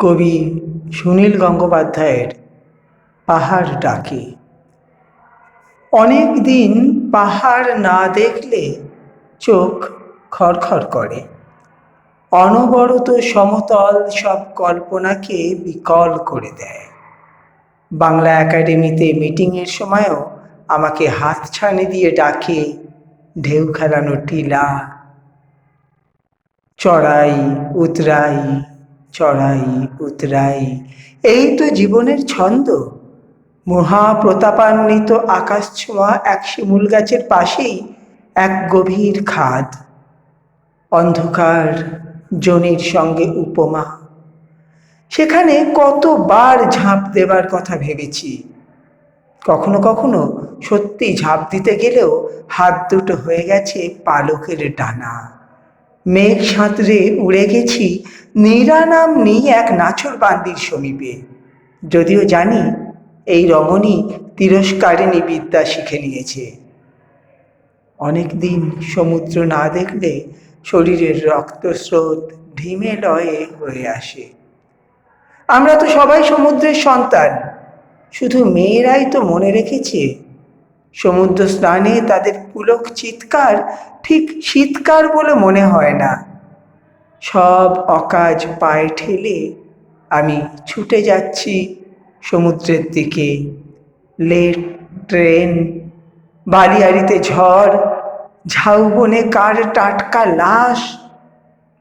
কবি সুনীল গঙ্গোপাধ্যায়ের পাহাড় ডাকে। অনেক দিন পাহাড় না দেখলে চোখ খড়খড় করে। অনবরত সমতল সব কল্পনাকে বিকল করে দেয়। বাংলা একাডেমিতে মিটিংয়ের সময়ও আমাকে হাতছানি দিয়ে ডাকে ঢেউ খেলানো টিলা, চড়াই উতরাই, চড়াই উতরাই, এই তো জীবনের ছন্দ। মহাপ্রতাপান্বিত আকাশছোঁয়া এক শিমুল গাছের পাশেই এক গভীর খাদ, অন্ধকার জনির সঙ্গে উপমা। সেখানে কতবার ঝাঁপ দেবার কথা ভেবেছি। কখনো কখনো সত্যি ঝাঁপ দিতে গেলেও হাত দুটো হয়ে গেছে পালকের ডানা। মেঘ সাঁতরে উড়ে গেছি নীরা নাম্নী এক নাছোড়বান্দির সমীপে, যদিও জানি এই রমণী তিরস্কারিণী বিদ্যা শিখে নিয়েছে। অনেকদিন সমুদ্র না দেখলে শরীরের রক্তস্রোত ঢিমে লয়ে হয়ে আসে। আমরা তো সবাই সমুদ্রের সন্তান, শুধু মেয়েরাই তো মনে রেখেছে সমুদ্র স্নানে তাদের পুলক চিৎকার ঠিক শীতকার বলে মনে হয় না। সব অকাজ পায়ে ঠেলে আমি ছুটে যাচ্ছি সমুদ্রের দিকে। লেট ট্রেন, বালিয়াড়িতে ঝড়, ঝাউবনে কার টাটকা লাশ।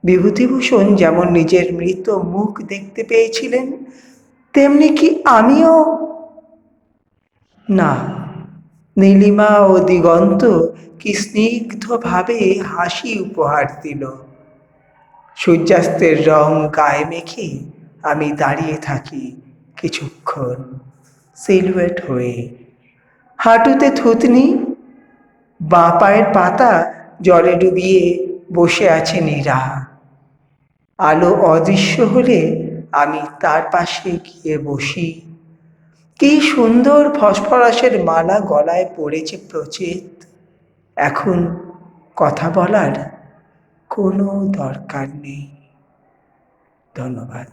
বিভূতিভূষণ যেমন নিজের মৃত মুখ দেখতে পেয়েছিলেন, তেমনি কি আমিও? না, নীলিমা ও দিগন্ত কি স্নিগ্ধভাবে হাসি উপহার দিল। সূর্যাস্তের রং গায়ে মেখে আমি দাঁড়িয়ে থাকি কিছুক্ষণ সিলুয়েট হয়ে। হাঁটুতে থুতনি, বাঁ পায়ের পাতা জলে ডুবিয়ে বসে আছে নীরা। আলো অদৃশ্য হলে আমি তার পাশে গিয়ে বসি। কি সুন্দর ফসফরাসের মালা গলায় পড়েছে প্রচিত। এখন কথা বলার কোনো দরকার নেই। ধন্যবাদ।